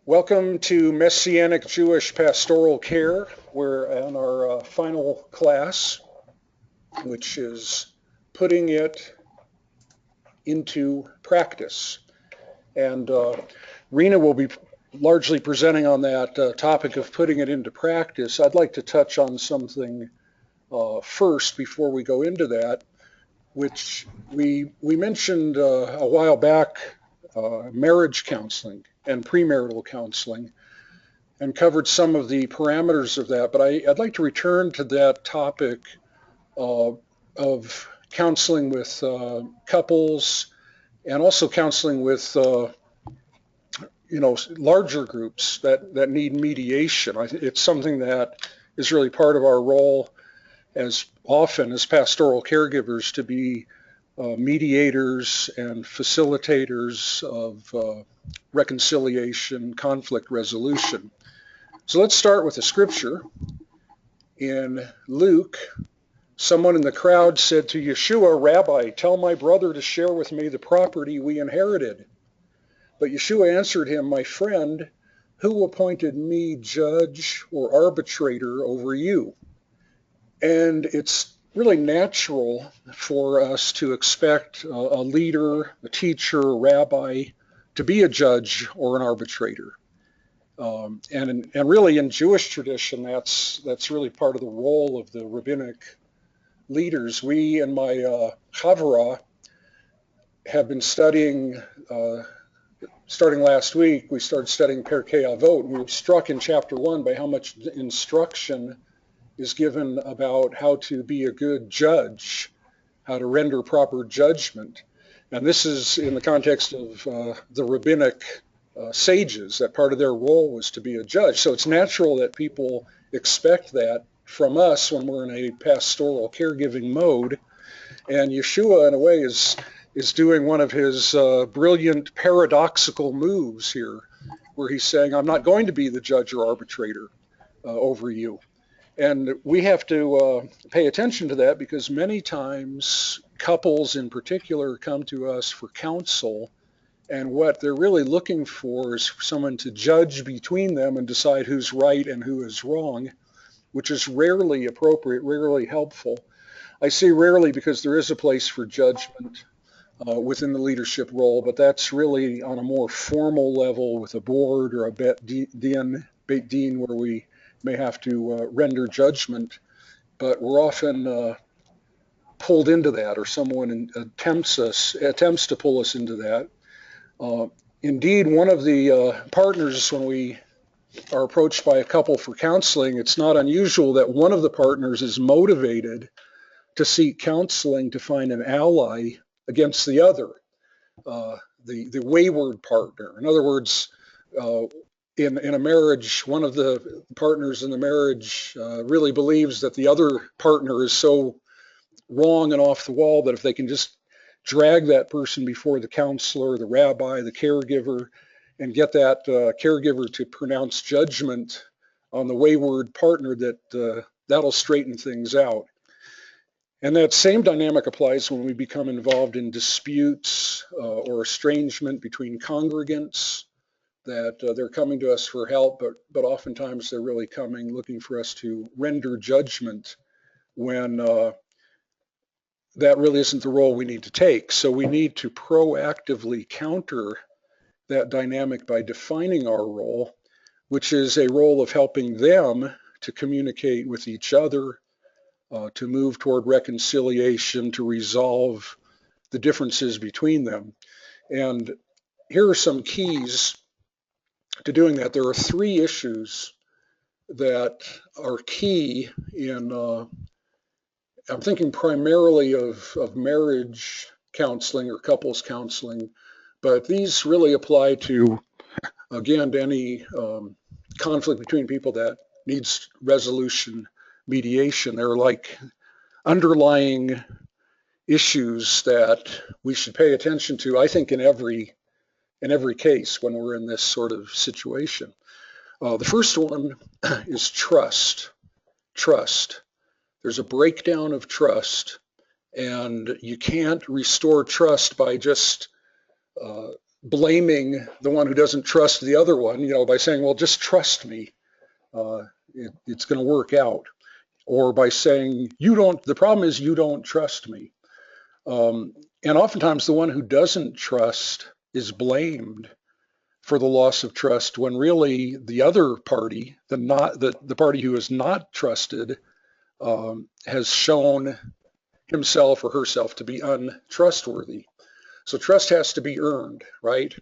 Welcome to Messianic Jewish Pastoral Care. We're in our final class, which is putting it into practice. And Rena will be largely presenting on that topic of putting it into practice. I'd like to touch on something first before we go into that, which we mentioned a while back, marriage counseling and premarital counseling, and covered some of the parameters of that. But I'd like to return to that topic uh, of counseling with couples and also counseling with larger groups that need mediation. It's something that is really part of our role as often as pastoral caregivers to be mediators and facilitators of reconciliation, conflict resolution. So let's start with the scripture. In Luke, someone in the crowd said to Yeshua, "Rabbi, tell my brother to share with me the property we inherited." But Yeshua answered him, "My friend, who appointed me judge or arbitrator over you?" And it's really natural for us to expect a leader, a teacher, a rabbi to be a judge or an arbitrator. And really in Jewish tradition, that's really part of the role of the rabbinic leaders. We in my Chavurah have been studying, starting last week, we started studying Pirkei Avot, and we were struck in chapter 1 by how much instruction is given about how to be a good judge, how to render proper judgment. And this is in the context of the rabbinic sages, that part of their role was to be a judge. So it's natural that people expect that from us when we're in a pastoral caregiving mode. And Yeshua, in a way, is doing one of his brilliant paradoxical moves here, where he's saying, "I'm not going to be the judge or arbitrator over you." And we have to pay attention to that, because many times couples in particular come to us for counsel, and what they're really looking for is for someone to judge between them and decide who's right and who is wrong, which is rarely appropriate, rarely helpful. I say rarely because there is a place for judgment within the leadership role, but that's really on a more formal level with a board or a Beit Din, where we may have to render judgment, but we're often pulled into that, or someone attempts to pull us into that. Uh, Indeed, one of the partners, when we are approached by a couple for counseling, it's not unusual that one of the partners is motivated to seek counseling to find an ally against the other, the wayward partner. In other words, uh, in a marriage, one of the partners in the marriage really believes that the other partner is so wrong and off the wall that if they can just drag that person before the counselor, the rabbi, the caregiver, and get that caregiver to pronounce judgment on the wayward partner, that'll straighten things out. And that same dynamic applies when we become involved in disputes or estrangement between congregants, that they're coming to us for help, but oftentimes they're really coming looking for us to render judgment when that really isn't the role we need to take. So we need to proactively counter that dynamic by defining our role, which is a role of helping them to communicate with each other, to move toward reconciliation, to resolve the differences between them. And here are some keys to doing that. There are three issues that are key in, I'm thinking primarily of marriage counseling or couples counseling, but these really apply to, again, to any conflict between people that needs resolution, mediation. They're like underlying issues that we should pay attention to, I think, in every case when we're in this sort of situation. The first one is trust. Trust. There's a breakdown of trust, and you can't restore trust by just blaming the one who doesn't trust the other one, by saying, well, just trust me. It's going to work out. Or by saying, the problem is you don't trust me. And oftentimes the one who doesn't trust is blamed for the loss of trust when really the other party, the party who is not trusted, has shown himself or herself to be untrustworthy. So trust has to be earned, right?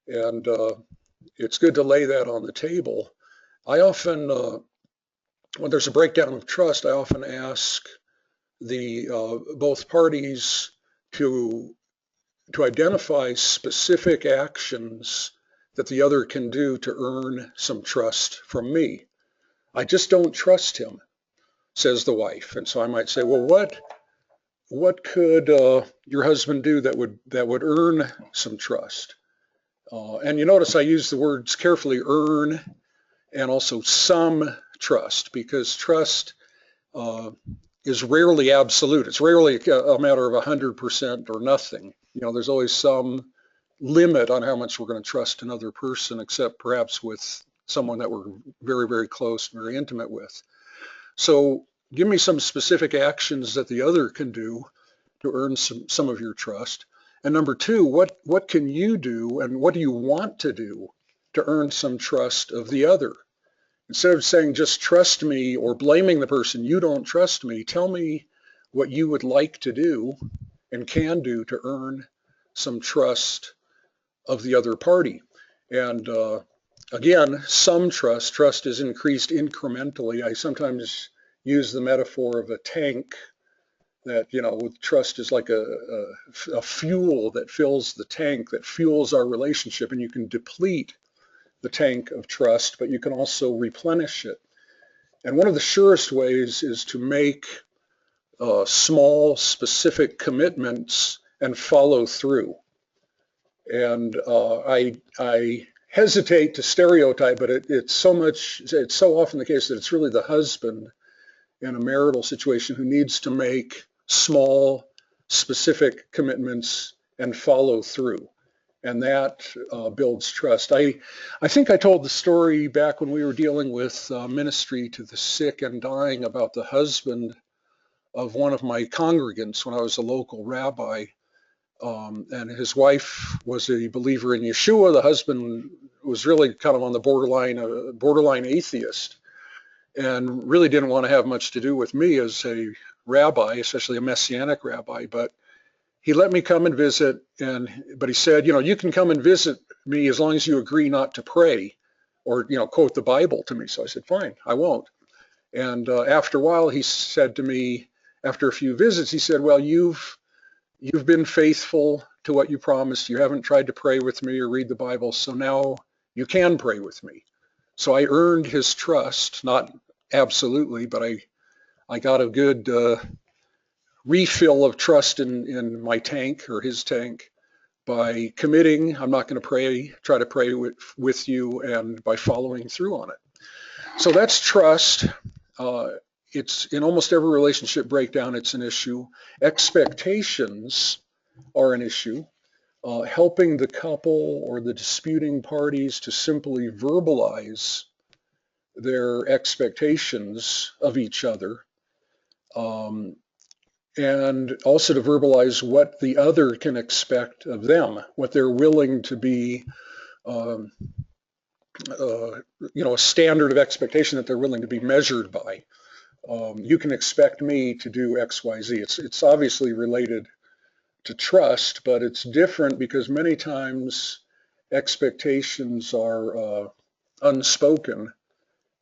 And it's good to lay that on the table. I often, when there's a breakdown of trust, I often ask both parties to identify specific actions that the other can do to earn some trust from me. I just don't trust him, says the wife. And so I might say, well, what could your husband do that would earn some trust? And you notice I use the words carefully, earn, and also some trust, because trust is rarely absolute. It's rarely a matter of 100% or nothing. There's always some limit on how much we're going to trust another person, except perhaps with someone that we're very, very close, very intimate with. So give me some specific actions that the other can do to earn some of your trust. And number two, what can you do and what do you want to do to earn some trust of the other? Instead of saying just trust me or blaming the person, you don't trust me, tell me what you would like to do and can do to earn some trust of the other party. And again, some trust is increased incrementally. I sometimes use the metaphor of a tank that, with trust is like a fuel that fills the tank, that fuels our relationship, and you can deplete the tank of trust, but you can also replenish it. And one of the surest ways is to make small, specific commitments and follow through. And I hesitate to stereotype, but it's so often the case that it's really the husband in a marital situation who needs to make small, specific commitments and follow through. And that builds trust. I think I told the story back when we were dealing with ministry to the sick and dying about the husband of one of my congregants when I was a local rabbi. And his wife was a believer in Yeshua. The husband was really kind of on the borderline atheist, and really didn't want to have much to do with me as a rabbi, especially a Messianic rabbi. But he let me come and visit, but he said, you can come and visit me as long as you agree not to pray or, quote the Bible to me. So I said, fine, I won't. And after a while, he said to me, after a few visits, he said, well, you've been faithful to what you promised. You haven't tried to pray with me or read the Bible, so now you can pray with me. So I earned his trust, not absolutely, but I got a good refill of trust in my tank or his tank by committing. I'm not going to try to pray with you, and by following through on it. So that's trust. It's in almost every relationship breakdown, it's an issue. Expectations are an issue. Helping the couple or the disputing parties to simply verbalize their expectations of each other, and also to verbalize what the other can expect of them, what they're willing to be, a standard of expectation that they're willing to be measured by. You can expect me to do X, Y, Z. It's obviously related to trust, but it's different because many times expectations are unspoken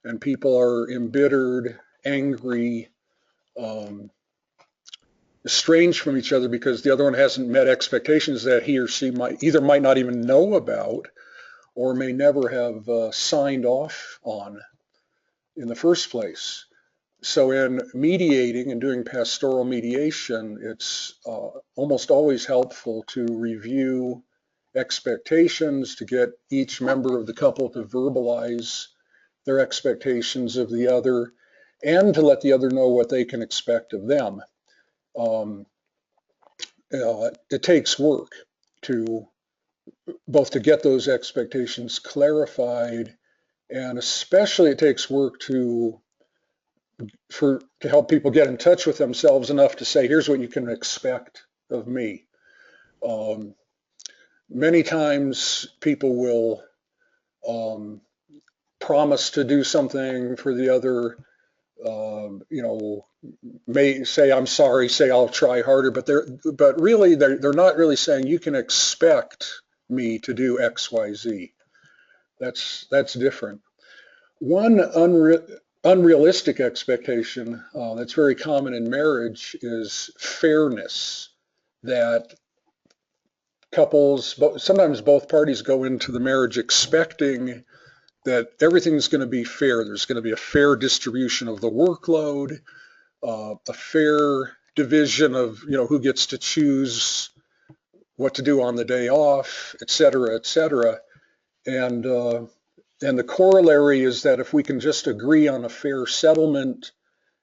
and people are embittered, angry, estranged from each other because the other one hasn't met expectations that he or she might not even know about or may never have signed off on in the first place. So in mediating and doing pastoral mediation, it's almost always helpful to review expectations, to get each member of the couple to verbalize their expectations of the other, and to let the other know what they can expect of them. It takes work to both to get those expectations clarified, and especially it takes work to help people get in touch with themselves enough to say, here's what you can expect of me. Um, Many times people will promise to do something for the other, you know, may say I'm sorry, say I'll try harder, but really they're not really saying you can expect me to do X, Y, Z. That's different. One unrealistic expectation that's very common in marriage is fairness. That couples, sometimes both parties go into the marriage expecting that everything's going to be fair. There's going to be a fair distribution of the workload, a fair division of, you know, who gets to choose what to do on the day off, et cetera, et cetera. And the corollary is that if we can just agree on a fair settlement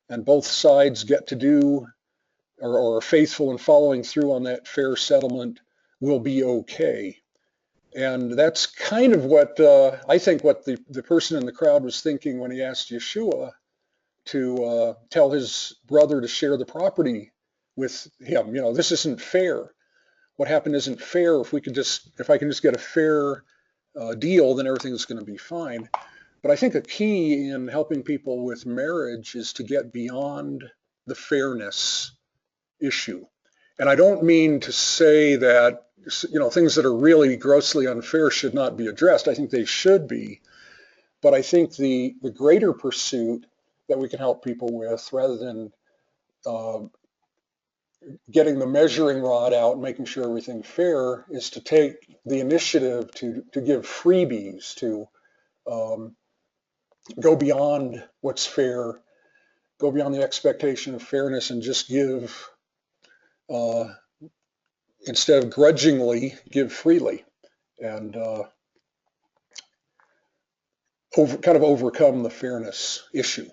and both sides get to do or are faithful in following through on that fair settlement, we'll be okay. And that's kind of what I think what the person in the crowd was thinking when he asked Yeshua to tell his brother to share the property with him. You know, this isn't fair. What happened isn't fair. If I can just get a fair deal, then everything's going to be fine. But I think a key in helping people with marriage is to get beyond the fairness issue. And I don't mean to say that, you know, things that are really grossly unfair should not be addressed. I think they should be. But I think the greater pursuit that we can help people with, rather than uh, getting the measuring rod out and making sure everything's fair, is to take the initiative to give freebies, to um, go beyond what's fair, go beyond the expectation of fairness, and just give, uh, instead of grudgingly, give freely, and kind of overcome the fairness issue.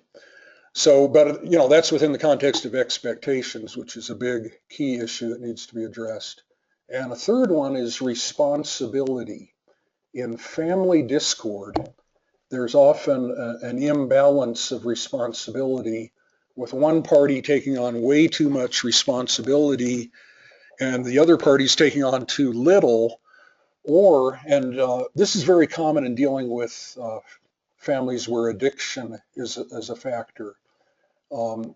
So, but you know, that's within the context of expectations, which is a big key issue that needs to be addressed. And a third one is responsibility. In family discord, there's often an imbalance of responsibility, with one party taking on way too much responsibility and the other party's taking on too little. And this is very common in dealing with families where addiction is a factor. Um,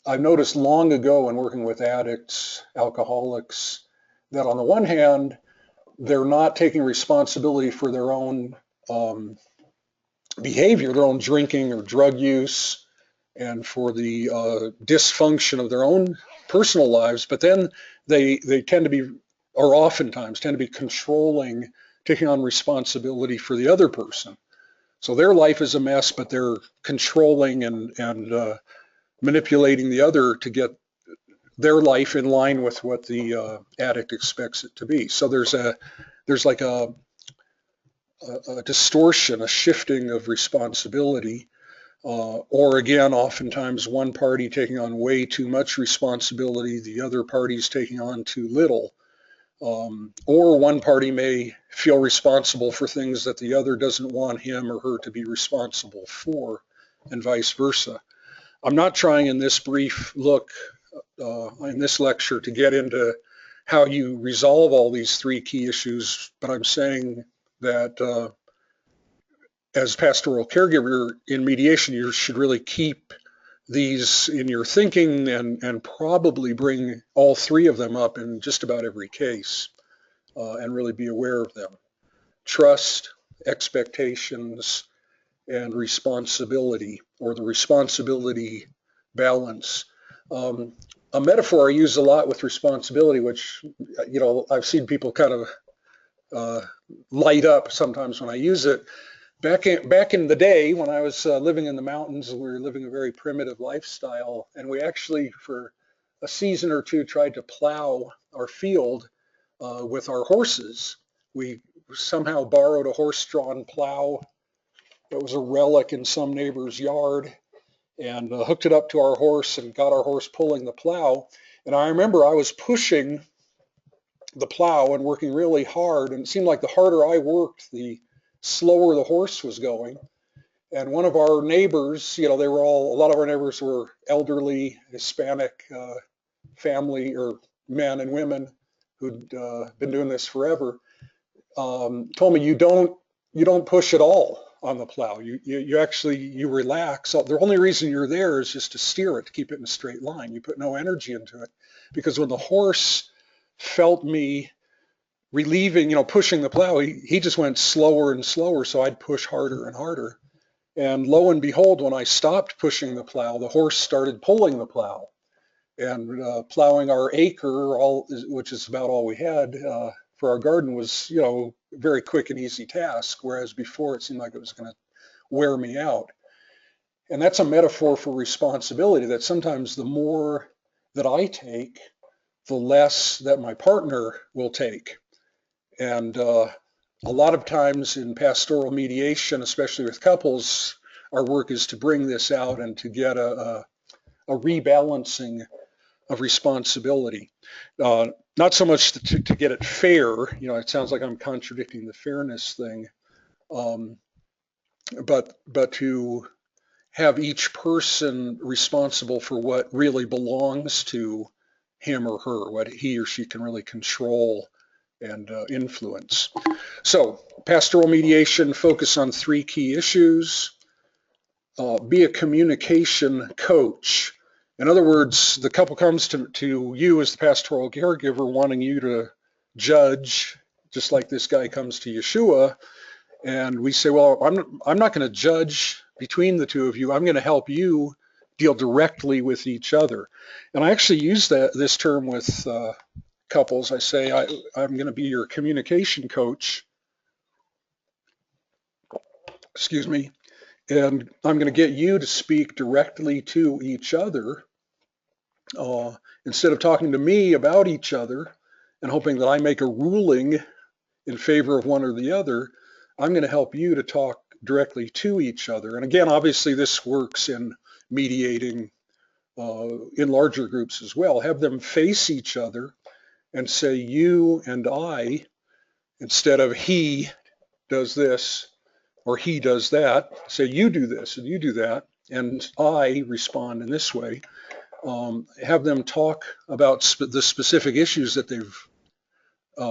I've noticed long ago in working with addicts, alcoholics, that on the one hand, they're not taking responsibility for their own behavior, their own drinking or drug use, and for the dysfunction of their own personal lives, but then they tend to be, or oftentimes tend to be controlling, taking on responsibility for the other person. So their life is a mess, but they're controlling and manipulating the other to get their life in line with what the addict expects it to be. So there's like a distortion, a shifting of responsibility. Or again, oftentimes one party taking on way too much responsibility, the other party's taking on too little. Or one party may feel responsible for things that the other doesn't want him or her to be responsible for, and vice versa. I'm not trying in this brief look, in this lecture, to get into how you resolve all these three key issues, but I'm saying that as pastoral caregiver in mediation, you should really keep these in your thinking and probably bring all three of them up in just about every case and really be aware of them. Trust, expectations, and responsibility, or the responsibility balance. A metaphor I use a lot with responsibility, which, you know, I've seen people kind of light up sometimes when I use it. Back in the day when I was living in the mountains, we were living a very primitive lifestyle, and we actually, for a season or two, tried to plow our field with our horses. We somehow borrowed a horse-drawn plow that was a relic in some neighbor's yard, and hooked it up to our horse and got our horse pulling the plow. And I remember I was pushing the plow and working really hard. And it seemed like the harder I worked, the slower the horse was going. And one of our neighbors, a lot of our neighbors were elderly Hispanic family or men and women who'd been doing this forever, told me you don't push at all on the plow. You actually relax. So the only reason you're there is just to steer it, to keep it in a straight line. You put no energy into it, because when the horse felt me relieving, pushing the plow, he just went slower and slower. So I'd push harder and harder. And lo and behold, when I stopped pushing the plow, the horse started pulling the plow and plowing our acre, which is about all we had for our garden, was, a very quick and easy task. Whereas before it seemed like it was going to wear me out. And that's a metaphor for responsibility, that sometimes the more that I take, the less that my partner will take. And a lot of times in pastoral mediation, especially with couples, our work is to bring this out and to get a rebalancing of responsibility. Not so much to get it fair, it sounds like I'm contradicting the fairness thing, but to have each person responsible for what really belongs to him or her, what he or she can really control and influence. So pastoral mediation, focus on 3 key issues. Be a communication coach. In other words, the couple comes to you as the pastoral caregiver wanting you to judge, just like this guy comes to Yeshua, and we say, well, I'm not going to judge between the two of you. I'm going to help you deal directly with each other. And I actually use this term with couples. I say, I'm going to be your communication coach. Excuse me. And I'm going to get you to speak directly to each other instead of talking to me about each other and hoping that I make a ruling in favor of one or the other. I'm going to help you to talk directly to each other. And again, obviously this works in mediating in larger groups as well. Have them face each other and say you and I, instead of he does this or he does that. Say you do this and you do that, and I respond in this way. Have them talk about the specific issues that they've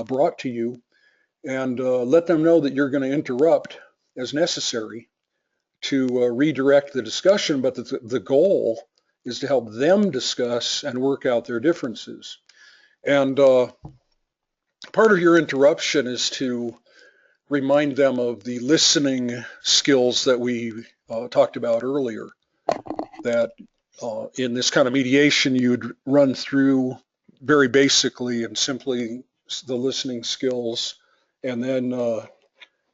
brought to you, and let them know that you're going to interrupt as necessary to redirect the discussion, but the goal is to help them discuss and work out their differences. And part of your interruption is to remind them of the listening skills that we talked about earlier, that in this kind of mediation you'd run through very basically and simply the listening skills, and then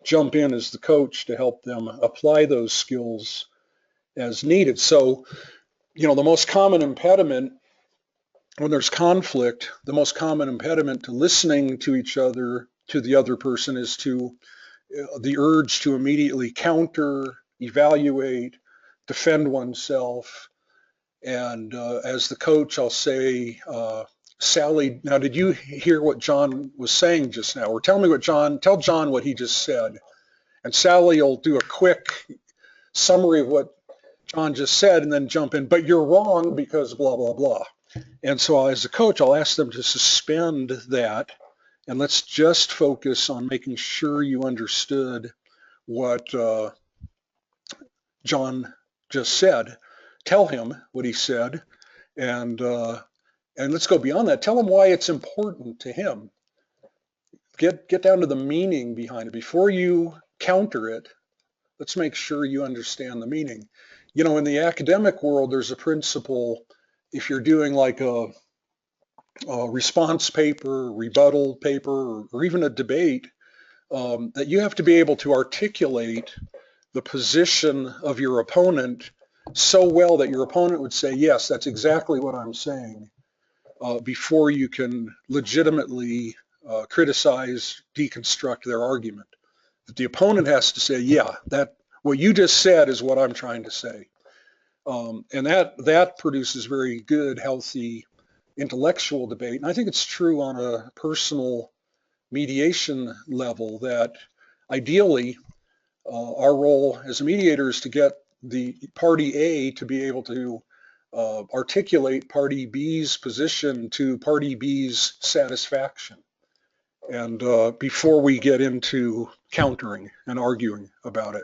jump in as the coach to help them apply those skills as needed. So, the most common impediment when there's conflict, the most common impediment to listening to each other, to the other person, is to the urge to immediately counter, evaluate, defend oneself. And as the coach, I'll say, Sally, now did you hear what John was saying just now? Or tell John what he just said. And Sally will do a quick summary of what John just said and then jump in, but you're wrong because blah, blah, blah. And so as a coach, I'll ask them to suspend that, and let's just focus on making sure you understood what John just said. Tell him what he said, and let's go beyond that. Tell him why it's important to him. Get down to the meaning behind it. Before you counter it, let's make sure you understand the meaning. In the academic world, there's a principle. If you're doing like a response paper, rebuttal paper, or even a debate, that you have to be able to articulate the position of your opponent so well that your opponent would say, yes, that's exactly what I'm saying, before you can legitimately criticize, deconstruct their argument. But the opponent has to say, yeah, that what you just said is what I'm trying to say. And that produces very good, healthy intellectual debate. And I think it's true on a personal mediation level that ideally our role as a mediator is to get the party A to be able to articulate party B's position to party B's satisfaction. And before we get into countering and arguing about it,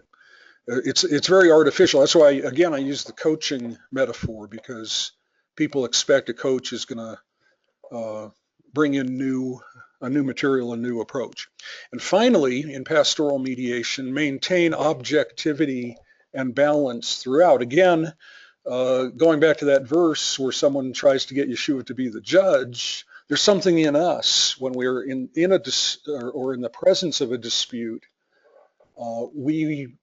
it's very artificial. That's why, again, I use the coaching metaphor, because people expect a coach is going to bring in a new material, a new approach. And finally, in pastoral mediation, maintain objectivity and balance throughout. Again, going back to that verse where someone tries to get Yeshua to be the judge, there's something in us when we're in the presence of a dispute. We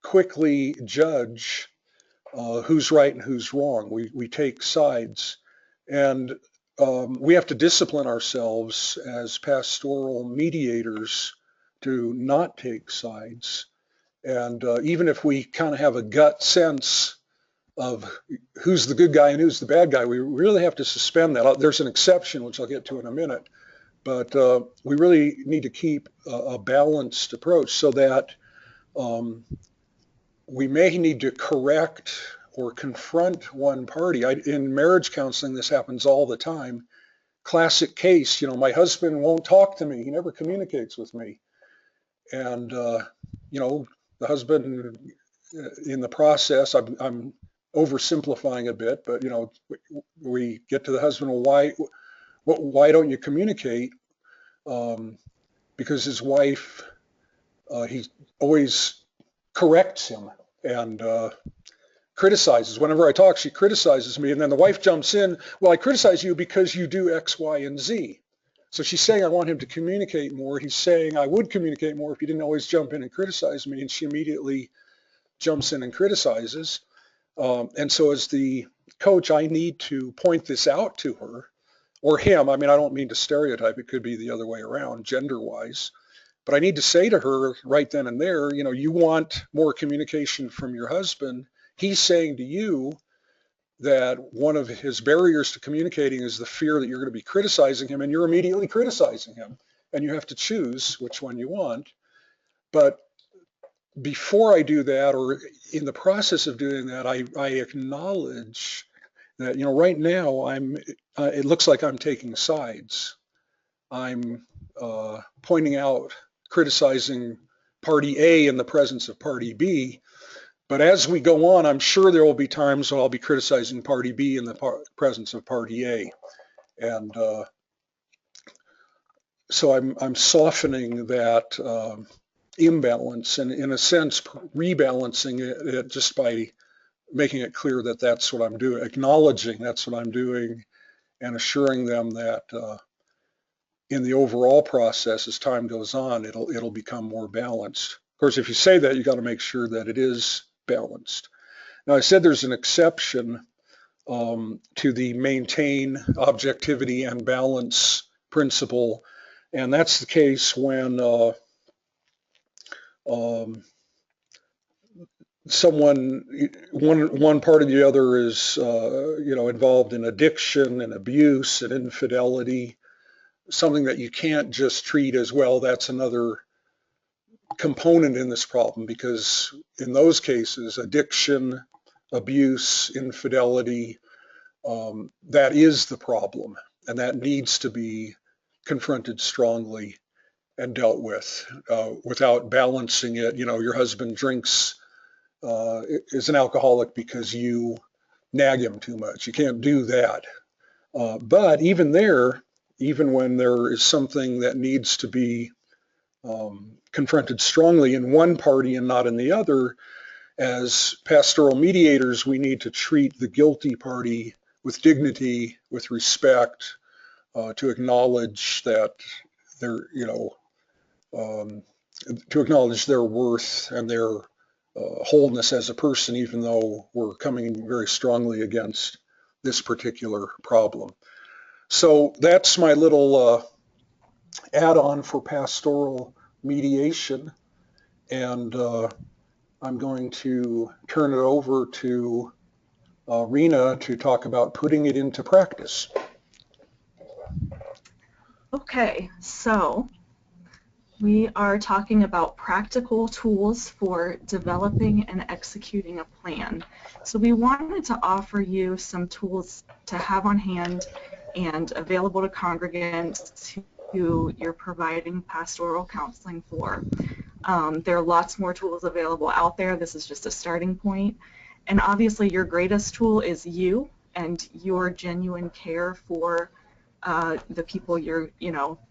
quickly judge who's right and who's wrong. We take sides, and we have to discipline ourselves as pastoral mediators to not take sides. And even if we kind of have a gut sense of who's the good guy and who's the bad guy, we really have to suspend that. There's an exception, which I'll get to in a minute, but we really need to keep a balanced approach so that we may need to correct or confront one party. In marriage counseling, this happens all the time. Classic case, my husband won't talk to me. He never communicates with me. And, the husband, in the process, I'm oversimplifying a bit, but, we get to the husband, well, why don't you communicate? Because his wife, he always corrects him and criticizes. Whenever I talk, she criticizes me, and then the wife jumps in, well, I criticize you because you do X, Y, and Z. So she's saying I want him to communicate more. He's saying I would communicate more if he didn't always jump in and criticize me, and she immediately jumps in and criticizes. And so as the coach, I need to point this out to her, or him. I mean, I don't mean to stereotype. It could be the other way around, gender-wise. But I need to say to her right then and there, you want more communication from your husband. He's saying to you that one of his barriers to communicating is the fear that you're going to be criticizing him, and you're immediately criticizing him. And you have to choose which one you want. But before I do that, or in the process of doing that, I acknowledge that, right now it looks like I'm taking sides. I'm pointing out, criticizing party A in the presence of party B. But as we go on, I'm sure there will be times when I'll be criticizing party B in the presence of party A. And so I'm softening that imbalance, and in a sense rebalancing it just by making it clear that that's what I'm doing, acknowledging that's what I'm doing, and assuring them that in the overall process, as time goes on, it'll become more balanced. Of course, if you say that, you got to make sure that it is balanced. Now, I said there's an exception to the maintain objectivity and balance principle, and that's the case when one part or the other is involved in addiction and abuse and infidelity, something that you can't just treat as, well, that's another component in this problem, because in those cases, addiction, abuse, infidelity, that is the problem, and that needs to be confronted strongly and dealt with without balancing it. Your husband drinks, is an alcoholic because you nag him too much. You can't do that. But even when there is something that needs to be confronted strongly in one party and not in the other, as pastoral mediators, we need to treat the guilty party with dignity, with respect, to acknowledge that they're, to acknowledge their worth and their wholeness as a person, even though we're coming very strongly against this particular problem. So that's my little add-on for pastoral mediation, and I'm going to turn it over to Rena to talk about putting it into practice. Okay, so we are talking about practical tools for developing and executing a plan. So we wanted to offer you some tools to have on hand and available to congregants who you're providing pastoral counseling for. There are lots more tools available out there. This is just a starting point. And obviously your greatest tool is you and your genuine care for the people you're,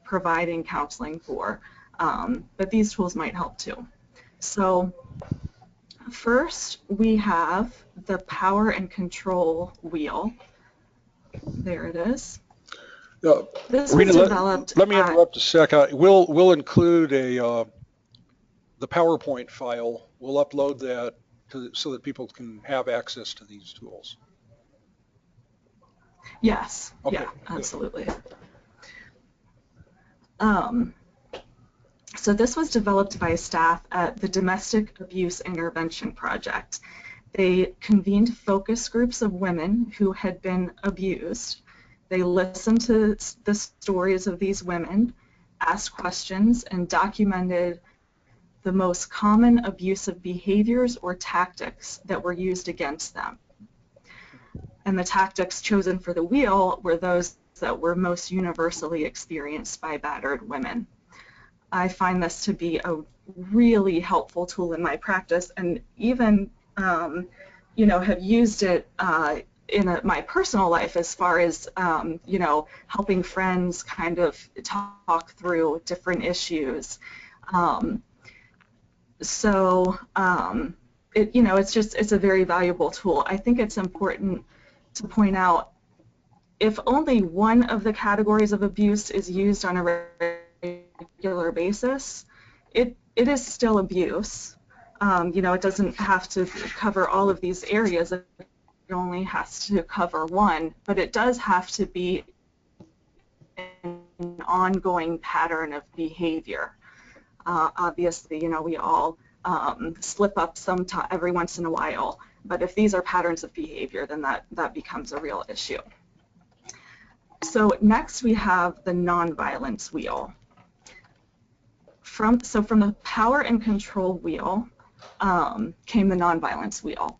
providing counseling for. But these tools might help too. So first we have the power and control wheel. There it is. This was Rena, developed. let me interrupt a second. We'll include the PowerPoint file. We'll upload that so that people can have access to these tools. Yes. Okay, Yeah, good. absolutely. So this was developed by staff at the Domestic Abuse Intervention Project. They convened focus groups of women who had been abused. They listened to the stories of these women, asked questions, and documented the most common abusive behaviors or tactics that were used against them. And the tactics chosen for the wheel were those that were most universally experienced by battered women. I find this to be a really helpful tool in my practice, and even have used it in my personal life as far as helping friends kind of talk through different issues. It's a very valuable tool. I think it's important to point out, if only one of the categories of abuse is used on a regular basis, it is still abuse. It doesn't have to cover all of these areas. It only has to cover one, but it does have to be an ongoing pattern of behavior. Obviously, we all slip up every once in a while, but if these are patterns of behavior, then that becomes a real issue. So next we have the nonviolence wheel. From the power and control wheel came the nonviolence wheel.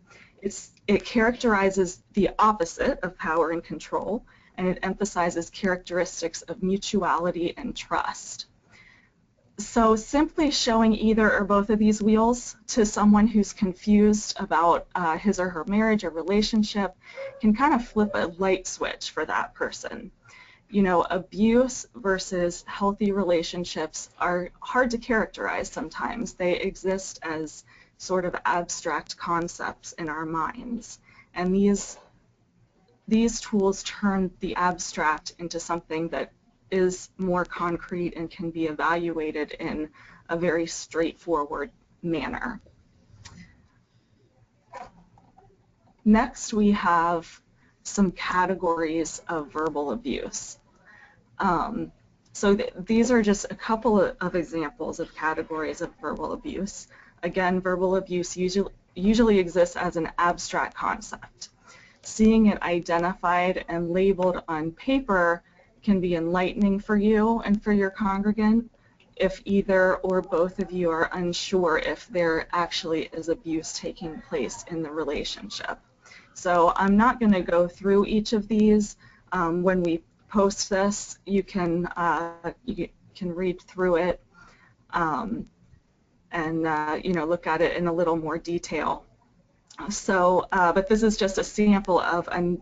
It characterizes the opposite of power and control, and it emphasizes characteristics of mutuality and trust. So simply showing either or both of these wheels to someone who's confused about his or her marriage or relationship can kind of flip a light switch for that person. Abuse versus healthy relationships are hard to characterize sometimes. They exist as sort of abstract concepts in our minds. And these tools turn the abstract into something that is more concrete and can be evaluated in a very straightforward manner. Next, we have some categories of verbal abuse. These are just a couple of examples of categories of verbal abuse. Again, verbal abuse usually exists as an abstract concept. Seeing it identified and labeled on paper can be enlightening for you and for your congregant if either or both of you are unsure if there actually is abuse taking place in the relationship. So I'm not going to go through each of these. When we post this, you can read through it and look at it in a little more detail. But this is just a sample of a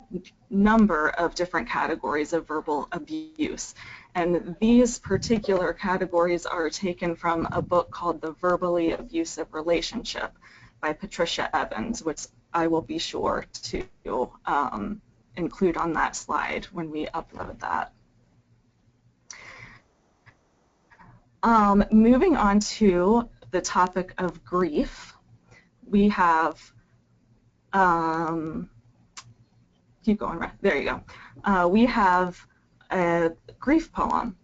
number of different categories of verbal abuse. And these particular categories are taken from a book called The Verbally Abusive Relationship by Patricia Evans, which I will be sure to include on that slide when we upload that. Moving on to the topic of grief, we have keep going, right? There you go. We have a grief poem.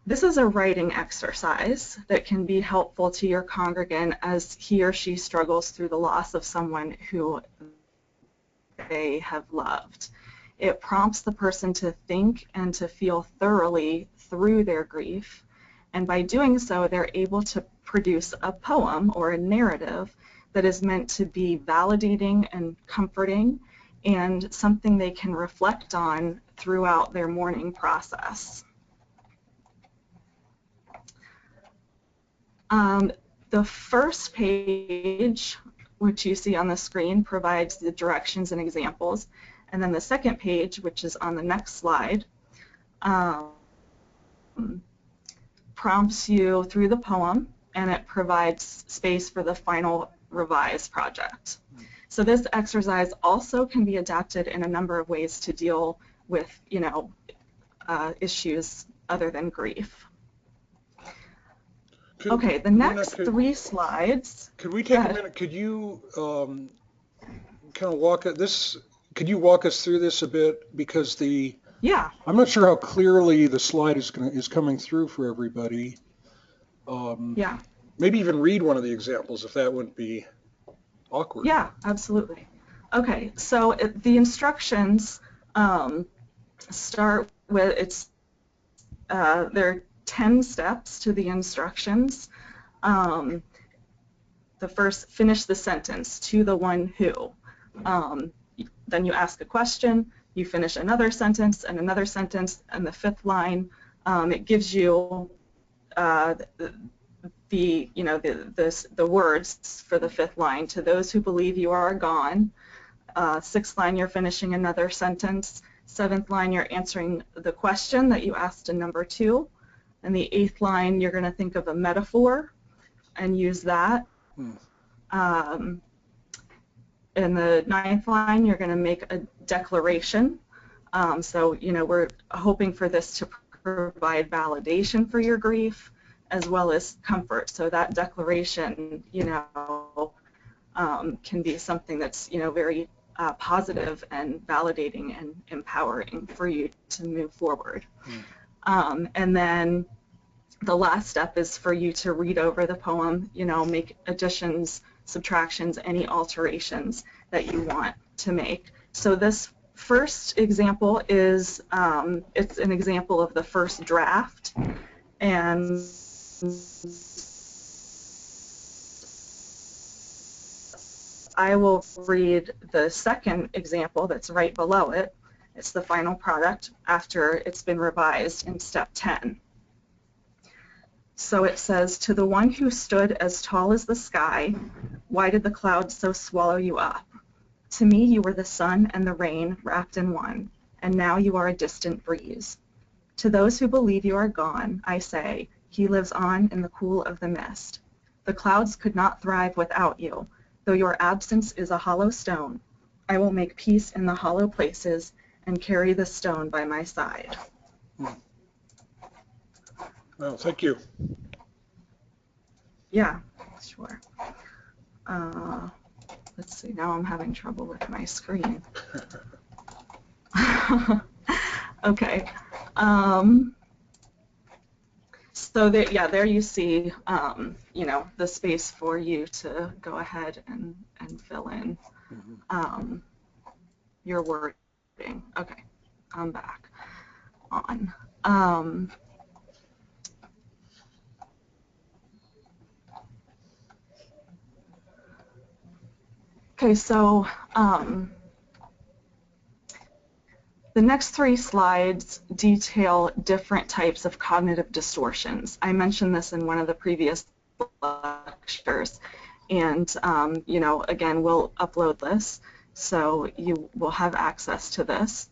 This is a writing exercise that can be helpful to your congregant as he or she struggles through the loss of someone who they have loved. It prompts the person to think and to feel thoroughly through their grief. And by doing so, they're able to produce a poem or a narrative that is meant to be validating and comforting and something they can reflect on throughout their mourning process. The first page, which you see on the screen, provides the directions and examples. And then the second page, which is on the next slide, prompts you through the poem, and it provides space for the final revised project. So this exercise also can be adapted in a number of ways to deal with, issues other than grief. Okay, the next three slides. Could we take a minute? Could you kind of walk this? Could you walk us through this a bit? Because I'm not sure how clearly the slide is coming through for everybody. Maybe even read one of the examples if that wouldn't be awkward. Yeah, absolutely. Okay, so the instructions start with there are 10 steps to the instructions. The first, finish the sentence, to the one who. Then you ask a question, you finish another sentence, and the fifth line, it gives you the words for the fifth line. To those who believe you are gone. Sixth line, you're finishing another sentence. Seventh line, you're answering the question that you asked in number 2. And the eighth line, you're going to think of a metaphor and use that. In the ninth line, you're going to make a declaration. So, we're hoping for this to provide validation for your grief as well as comfort. So that declaration, can be something that's, very positive and validating and empowering for you to move forward. And then the last step is for you to read over the poem, make additions, subtractions, any alterations that you want to make. So this first example is, it's an example of the first draft, and I will read the second example that's right below it. It's the final product after it's been revised in step 10. So it says, to the one who stood as tall as the sky, why did the clouds so swallow you up? To me you were the sun and the rain wrapped in one, and now you are a distant breeze. To those who believe you are gone, I say, he lives on in the cool of the mist. The clouds could not thrive without you, though your absence is a hollow stone. I will make peace in the hollow places and carry the stone by my side. Well, thank you. Yeah, sure. Let's see, now I'm having trouble with my screen. Okay. So there you see, the space for you to go ahead and fill in your wording. Okay, I'm back on. Okay, so the next 3 slides detail different types of cognitive distortions. I mentioned this in one of the previous lectures, and again, we'll upload this, so you will have access to this.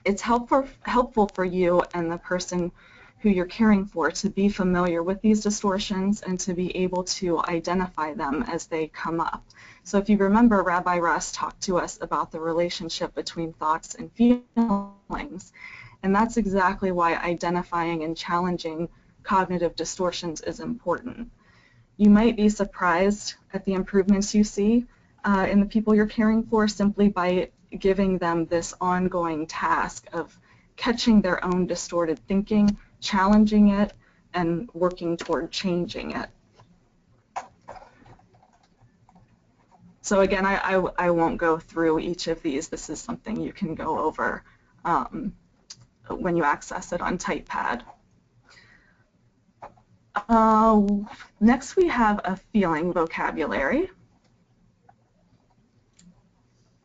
It's helpful for you and the person who you're caring for to be familiar with these distortions and to be able to identify them as they come up. So if you remember, Rabbi Russ talked to us about the relationship between thoughts and feelings, and that's exactly why identifying and challenging cognitive distortions is important. You might be surprised at the improvements you see in the people you're caring for simply by giving them this ongoing task of catching their own distorted thinking, challenging it, and working toward changing it. So again, I won't go through each of these. This is something you can go over when you access it on TypePad. Next we have a feeling vocabulary.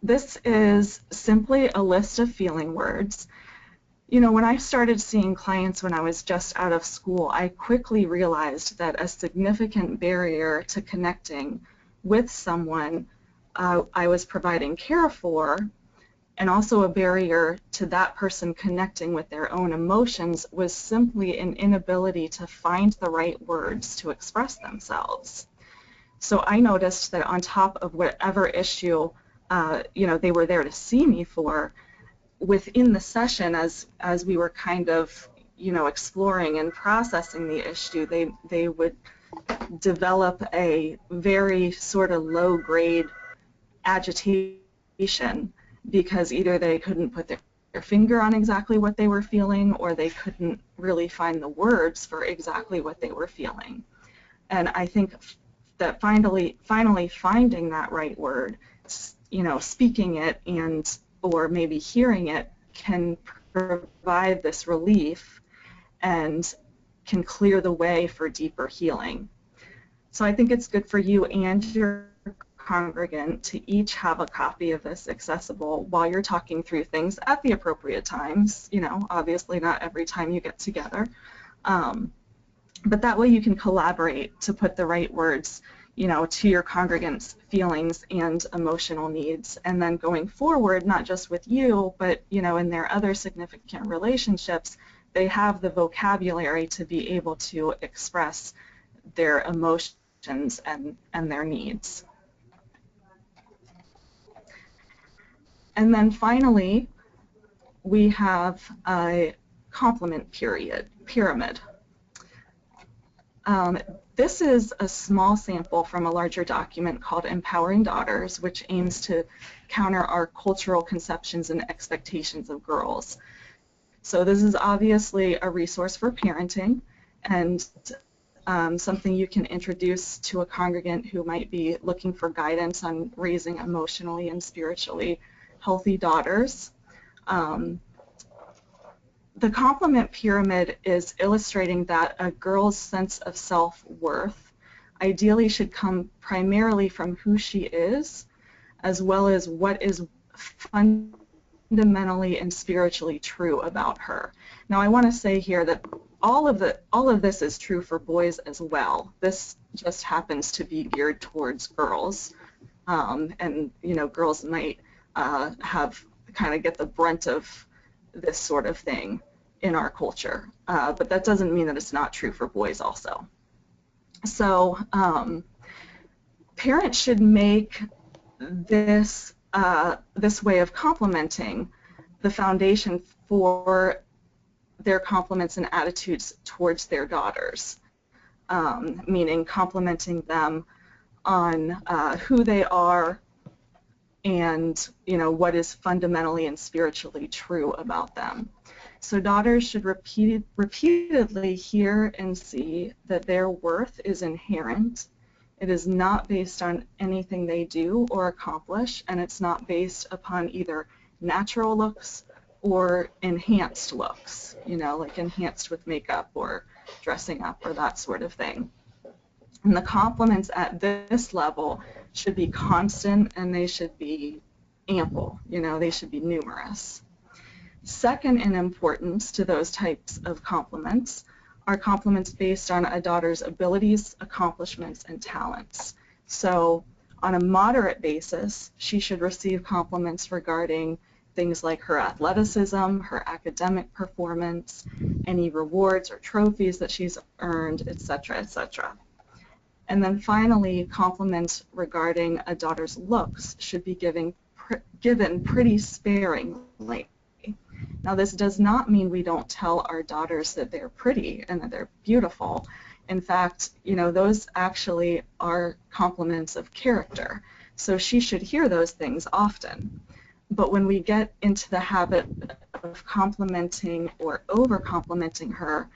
This is simply a list of feeling words. You know, when I started seeing clients when I was just out of school, I quickly realized that a significant barrier to connecting with someone I was providing care for, and also a barrier to that person connecting with their own emotions, was simply an inability to find the right words to express themselves. So I noticed that on top of whatever issue you know, they were there to see me for, within the session, as we were kind of, you know, exploring and processing the issue, they would develop a very sort of low-grade agitation because either they couldn't put their finger on exactly what they were feeling, or they couldn't really find the words for exactly what they were feeling. And I think that finally finding that right word, you know, speaking it and or maybe hearing it, can provide this relief and can clear the way for deeper healing. So I think it's good for you and your congregant to each have a copy of this accessible while you're talking through things at the appropriate times. You know, obviously not every time you get together, but that way you can collaborate to put the right words, you know, to your congregants' feelings and emotional needs. And then going forward, not just with you, but, you know, in their other significant relationships, they have the vocabulary to be able to express their emotions and their needs. And then finally, we have a complement pyramid. This is a small sample from a larger document called Empowering Daughters, which aims to counter our cultural conceptions and expectations of girls. So this is obviously a resource for parenting and something you can introduce to a congregant who might be looking for guidance on raising emotionally and spiritually healthy daughters. The complement pyramid is illustrating that a girl's sense of self-worth ideally should come primarily from who she is, as well as what is fundamentally and spiritually true about her. Now, I want to say here that all of this is true for boys as well. This just happens to be geared towards girls, and you know, girls might get the brunt of this sort of thing in our culture, but that doesn't mean that it's not true for boys also. So parents should make this way of complimenting the foundation for their compliments and attitudes towards their daughters, meaning complimenting them on who they are and, you know, what is fundamentally and spiritually true about them. So daughters should repeatedly hear and see that their worth is inherent. It is not based on anything they do or accomplish, and it's not based upon either natural looks or enhanced looks, you know, like enhanced with makeup or dressing up or that sort of thing. And the compliments at this level should be constant, and they should be ample, you know, they should be numerous. Second in importance to those types of compliments are compliments based on a daughter's abilities, accomplishments, and talents. So on a moderate basis, she should receive compliments regarding things like her athleticism, her academic performance, any rewards or trophies that she's earned, etc., etc. And then finally, compliments regarding a daughter's looks should be given pretty sparingly. Now, this does not mean we don't tell our daughters that they're pretty and that they're beautiful. In fact, you know, those actually are compliments of character. So she should hear those things often. But when we get into the habit of complimenting or over-complimenting her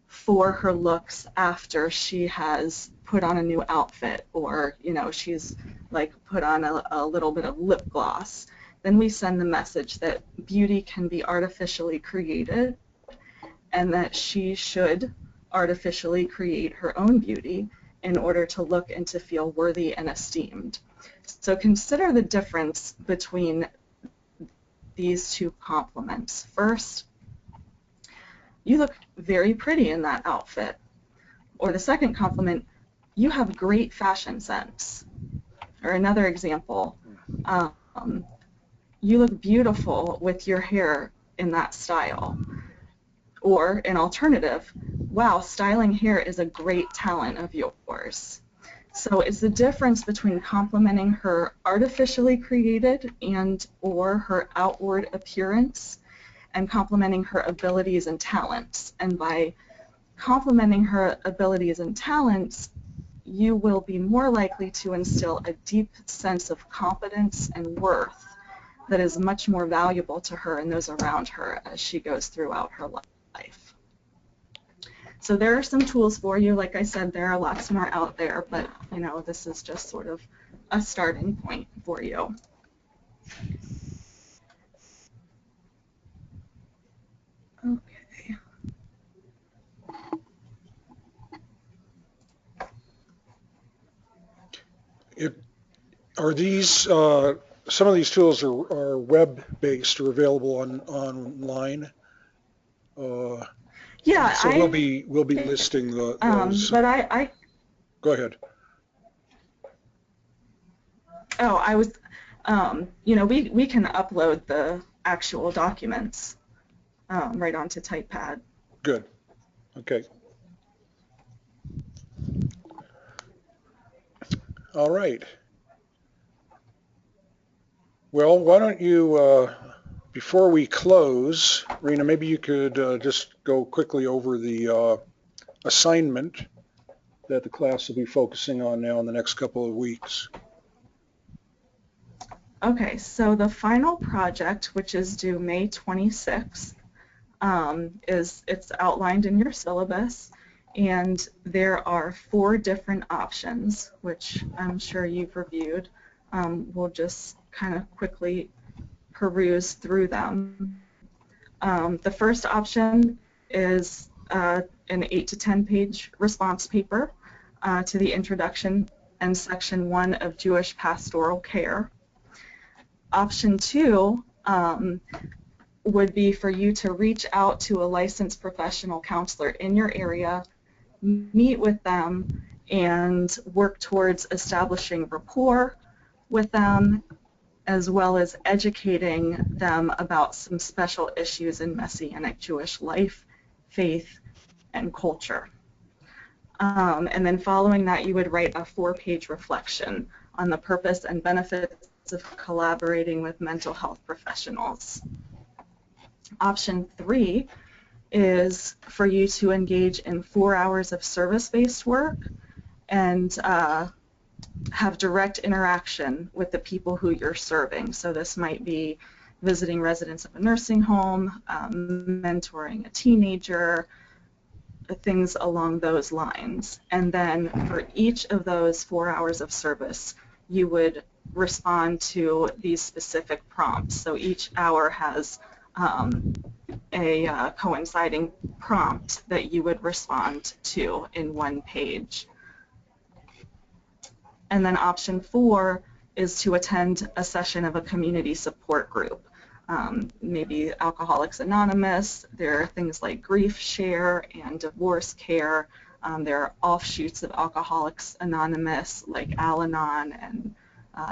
for her looks after she has put on a new outfit, or, you know, she's like put on a little bit of lip gloss, then we send the message that beauty can be artificially created and that she should artificially create her own beauty in order to look and to feel worthy and esteemed. So consider the difference between these two compliments. First, you look very pretty in that outfit. Or the second compliment, you have great fashion sense. Or another example, you look beautiful with your hair in that style. Or an alternative, wow, styling hair is a great talent of yours. So it's the difference between complimenting her artificially created and or her outward appearance and complimenting her abilities and talents. And by complimenting her abilities and talents, you will be more likely to instill a deep sense of competence and worth that is much more valuable to her and those around her as she goes throughout her life. So there are some tools for you. Like I said, there are lots more out there, but you know, this is just sort of a starting point for you. Okay. Are these, some of these tools are web-based or available online? Yeah, so we'll be listing those. But I Go ahead. Oh, I was, you know, we can upload the actual documents right onto TypePad. Good. Okay. All right. Well, why don't you, before we close, Rena, maybe you could just go quickly over the assignment that the class will be focusing on now in the next couple of weeks. Okay, so the final project, which is due May 26th, it's outlined in your syllabus, and there are 4 different options, which I'm sure you've reviewed. We'll just kind of quickly peruse through them. The first option is an 8 to 10 page response paper to the introduction and section 1 of Jewish pastoral care. Option 2 would be for you to reach out to a licensed professional counselor in your area, meet with them, and work towards establishing rapport with them, as well as educating them about some special issues in Messianic Jewish life, faith, and culture. And then following that, you would write a 4-page reflection on the purpose and benefits of collaborating with mental health professionals. Option 3 is for you to engage in 4 hours of service-based work and have direct interaction with the people who you're serving. So this might be visiting residents of a nursing home, mentoring a teenager, things along those lines. And then for each of those 4 hours of service, you would respond to these specific prompts. So each hour has a coinciding prompt that you would respond to in 1 page. And then option 4 is to attend a session of a community support group. Maybe Alcoholics Anonymous. There are things like Grief Share and Divorce Care. There are offshoots of Alcoholics Anonymous like Al-Anon and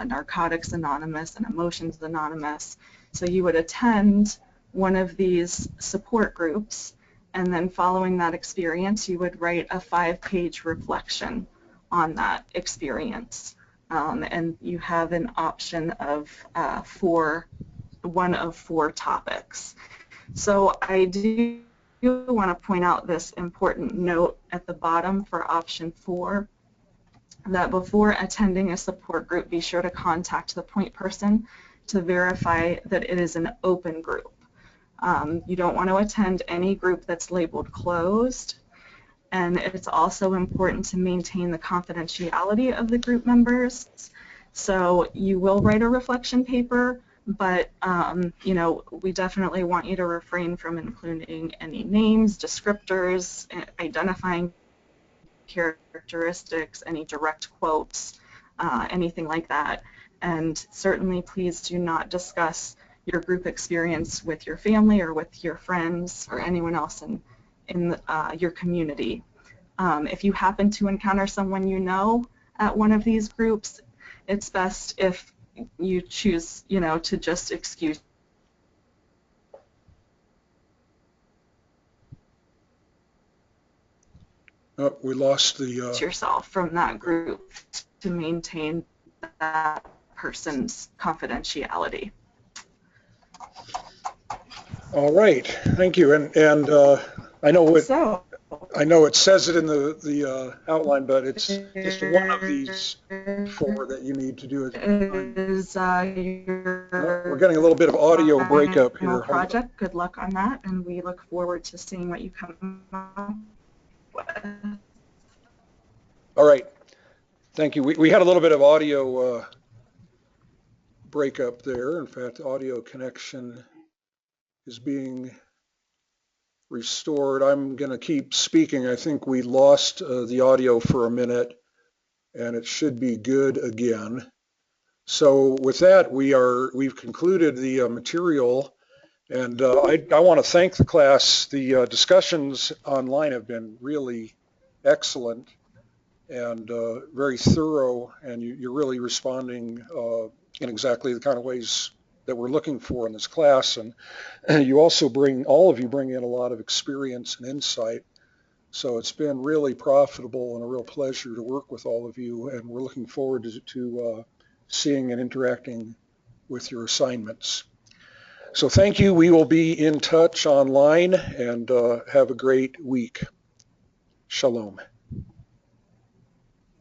Narcotics Anonymous and Emotions Anonymous. So you would attend one of these support groups, and then following that experience, you would write a 5-page reflection on that experience. And you have an option of 1 of 4 topics. So I do want to point out this important note at the bottom for option 4, that before attending a support group, be sure to contact the point person to verify that it is an open group. You don't want to attend any group that's labeled closed, and it's also important to maintain the confidentiality of the group members. So you will write a reflection paper, but you know, we definitely want you to refrain from including any names, descriptors, identifying characteristics, any direct quotes, anything like that. And certainly please do not discuss your group experience with your family or with your friends or anyone else in your community. If you happen to encounter someone you know at one of these groups, it's best if you choose, you know, to just excuse We lost the, yourself from that group to maintain that person's confidentiality. all right, thank you. And I know So, it says it in the outline, but it's just one of these 4 that you need to do at a time. is We're your getting a little bit of audio breakup final here. project. Good luck on that, and we look forward to seeing what you come up with. All right, thank you. We had a little bit of audio breakup there. In fact, the audio connection is being restored. I'm going to keep speaking. I think we lost the audio for a minute, and it should be good again. So with that, we've concluded the material, and I want to thank the class. The discussions online have been really excellent and very thorough, and you're really responding in exactly the kind of ways that we're looking for in this class. And you also all of you bring in a lot of experience and insight. So it's been really profitable and a real pleasure to work with all of you, and we're looking forward to seeing and interacting with your assignments. So thank you. We will be in touch online, and have a great week. Shalom.